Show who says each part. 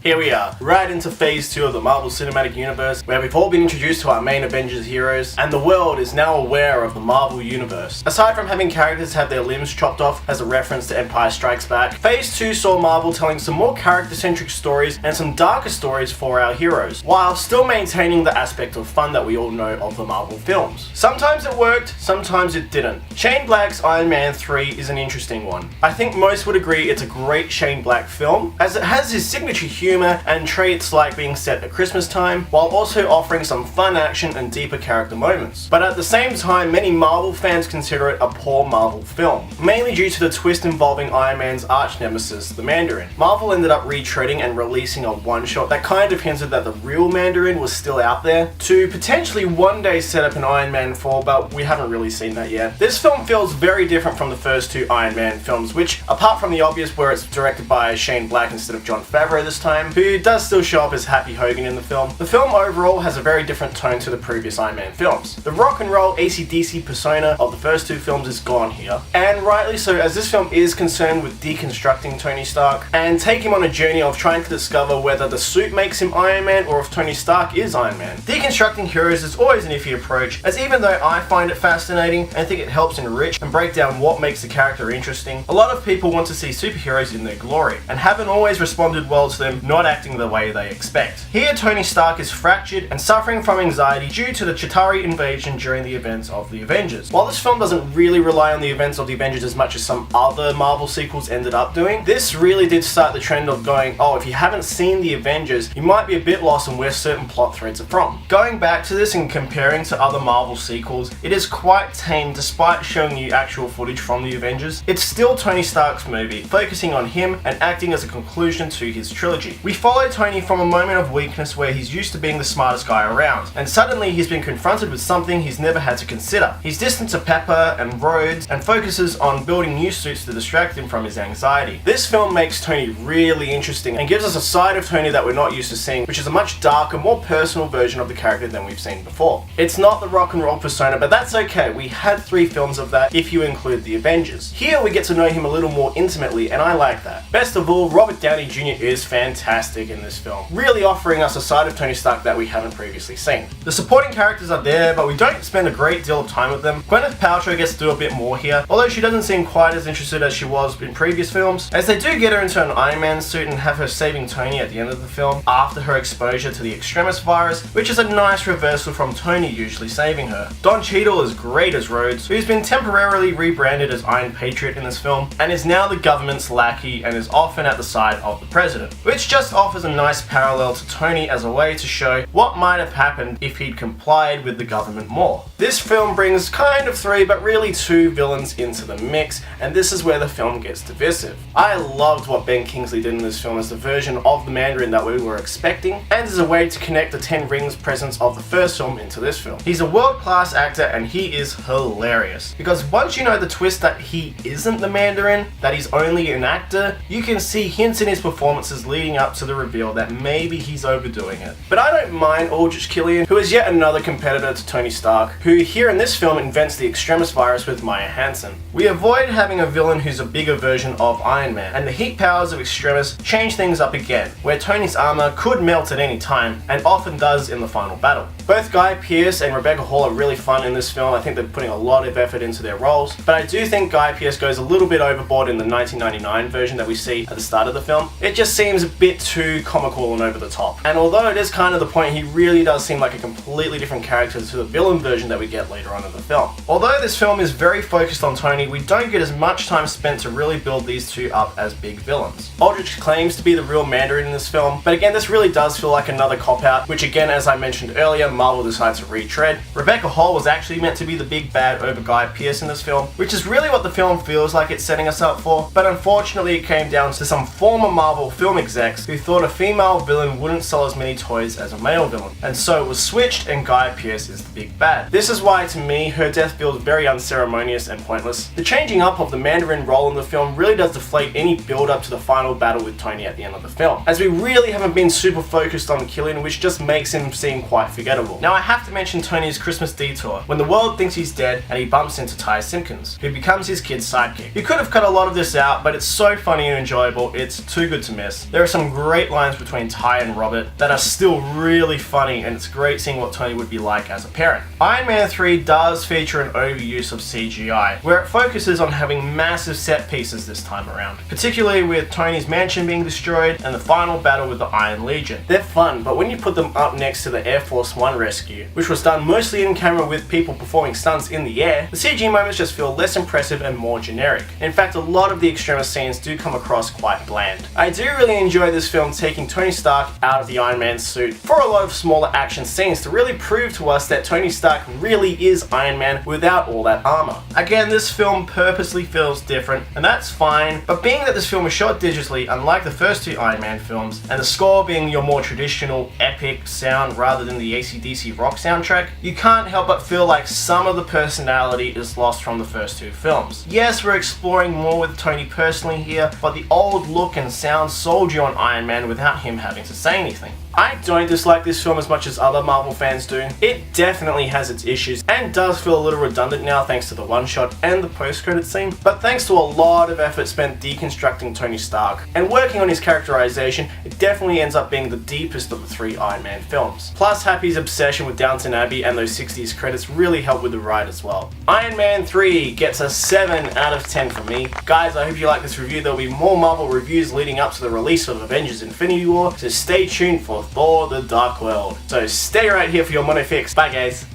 Speaker 1: Here we are, right into phase 2 of the Marvel Cinematic Universe, where we've all been introduced to our main Avengers heroes, and the world is now aware of the Marvel Universe. Aside from having characters have their limbs chopped off as a reference to Empire Strikes Back, phase 2 saw Marvel telling some more character-centric stories and some darker stories for our heroes, while still maintaining the aspect of fun that we all know of the Marvel films. Sometimes it worked, sometimes it didn't. Shane Black's Iron Man 3 is an interesting one. I think most would agree it's a great Shane Black film, as it has his signature humor and traits like being set at Christmas time, while also offering some fun action and deeper character moments. But at the same time, many Marvel fans consider it a poor Marvel film, mainly due to the twist involving Iron Man's arch nemesis, the Mandarin. Marvel ended up retreading and releasing a one-shot that kind of hinted that the real Mandarin was still out there, to potentially one day set up an Iron Man 4, but we haven't really seen that yet. This film feels very different from the first two Iron Man films, which, apart from the obvious where it's directed by Shane Black instead of Jon Favreau this time, who does still show up as Happy Hogan in the film overall has a very different tone to the previous Iron Man films. The rock and roll AC/DC persona of the first two films is gone here, and rightly so, as this film is concerned with deconstructing Tony Stark and take him on a journey of trying to discover whether the suit makes him Iron Man or if Tony Stark is Iron Man. Deconstructing heroes is always an iffy approach, as even though I find it fascinating and think it helps enrich and break down what makes the character interesting, a lot of people want to see superheroes in their glory and haven't always responded well to them not acting the way they expect. Here, Tony Stark is fractured and suffering from anxiety due to the Chitauri invasion during the events of the Avengers. While this film doesn't really rely on the events of the Avengers as much as some other Marvel sequels ended up doing, this really did start the trend of going, oh, if you haven't seen the Avengers, you might be a bit lost on where certain plot threads are from. Going back to this and comparing to other Marvel sequels, it is quite tame despite showing you actual footage from the Avengers. It's still Tony Stark's movie, focusing on him and acting as a conclusion to his trilogy. We follow Tony from a moment of weakness where he's used to being the smartest guy around, and suddenly he's been confronted with something he's never had to consider. He's distant to Pepper and Rhodes and focuses on building new suits to distract him from his anxiety. This film makes Tony really interesting and gives us a side of Tony that we're not used to seeing, which is a much darker, more personal version of the character than we've seen before. It's not the rock and roll persona, but that's okay. We had 3 films of that if you include the Avengers. Here we get to know him a little more intimately, and I like that. Best of all, Robert Downey Jr. is fantastic in this film, really offering us a side of Tony Stark that we haven't previously seen. The supporting characters are there, but we don't spend a great deal of time with them. Gwyneth Paltrow gets to do a bit more here, although she doesn't seem quite as interested as she was in previous films, as they do get her into an Iron Man suit and have her saving Tony at the end of the film after her exposure to the Extremis virus, which is a nice reversal from Tony usually saving her. Don Cheadle is great as Rhodes, who's been temporarily rebranded as Iron Patriot in this film, and is now the government's lackey and is often at the side of the president, which just offers a nice parallel to Tony as a way to show what might have happened if he'd complied with the government more. This film brings kind of 3, but really 2 villains into the mix, and this is where the film gets divisive. I loved what Ben Kingsley did in this film as the version of the Mandarin that we were expecting, and as a way to connect the 10 Rings presence of the first film into this film. He's a world-class actor and he is hilarious, because once you know the twist that he isn't the Mandarin, that he's only an actor, you can see hints in his performances leading up to the reveal that maybe he's overdoing it. But I don't mind Aldrich Killian, who is yet another competitor to Tony Stark, who here in this film invents the Extremis virus with Maya Hansen. We avoid having a villain who's a bigger version of Iron Man, and the heat powers of Extremis change things up again, where Tony's armor could melt at any time, and often does in the final battle. Both Guy Pearce and Rebecca Hall are really fun in this film. I think they're putting a lot of effort into their roles, but I do think Guy Pearce goes a little bit overboard in the 1999 version that we see at the start of the film. It just seems a bit too comical and over the top. And although it is kind of the point, he really does seem like a completely different character to the villain version that we get later on in the film. Although this film is very focused on Tony, we don't get as much time spent to really build these two up as big villains. Aldrich claims to be the real Mandarin in this film, but again, this really does feel like another cop-out, which again, as I mentioned earlier, Marvel decides to retread. Rebecca Hall was actually meant to be the big bad over Guy Pearce in this film, which is really what the film feels like it's setting us up for, but unfortunately it came down to some former Marvel film execs who thought a female villain wouldn't sell as many toys as a male villain, and so it was switched and Guy Pearce is the big bad. This is why, to me, her death feels very unceremonious and pointless. The changing up of the Mandarin role in the film really does deflate any build up to the final battle with Tony at the end of the film, as we really haven't been super focused on Killian, which just makes him seem quite forgettable. Now I have to mention Tony's Christmas detour, when the world thinks he's dead and he bumps into Ty Simpkins, who becomes his kid's sidekick. You could have cut a lot of this out, but it's so funny and enjoyable, it's too good to miss. There are some some great lines between Ty and Robert that are still really funny, and it's great seeing what Tony would be like as a parent. Iron Man 3 does feature an overuse of CGI, where it focuses on having massive set pieces this time around, particularly with Tony's mansion being destroyed and the final battle with the Iron Legion. They're fun, but when you put them up next to the Air Force One rescue, which was done mostly in camera with people performing stunts in the air, the CG moments just feel less impressive and more generic. In fact, a lot of the extremist scenes do come across quite bland. I do really enjoy this film taking Tony Stark out of the Iron Man suit for a lot of smaller action scenes to really prove to us that Tony Stark really is Iron Man without all that armor. Again, this film purposely feels different, and that's fine, but being that this film is shot digitally, unlike the first two Iron Man films, and the score being your more traditional epic sound rather than the AC/DC rock soundtrack, you can't help but feel like some of the personality is lost from the first two films. Yes, we're exploring more with Tony personally here, but the old look and sound sold you on Iron Man without him having to say anything. I don't dislike this film as much as other Marvel fans do. It definitely has its issues and does feel a little redundant now thanks to the one-shot and the post-credit scene, but thanks to a lot of effort spent deconstructing Tony Stark and working on his characterization, it definitely ends up being the deepest of the three Iron Man films. Plus, Happy's obsession with Downton Abbey and those 60s credits really help with the ride as well. Iron Man 3 gets a 7 out of 10 from me. Guys, I hope you like this review. There'll be more Marvel reviews leading up to the release of Avengers Infinity War, so stay tuned for Thor: The Dark World. So stay right here for your mono fix. Bye guys.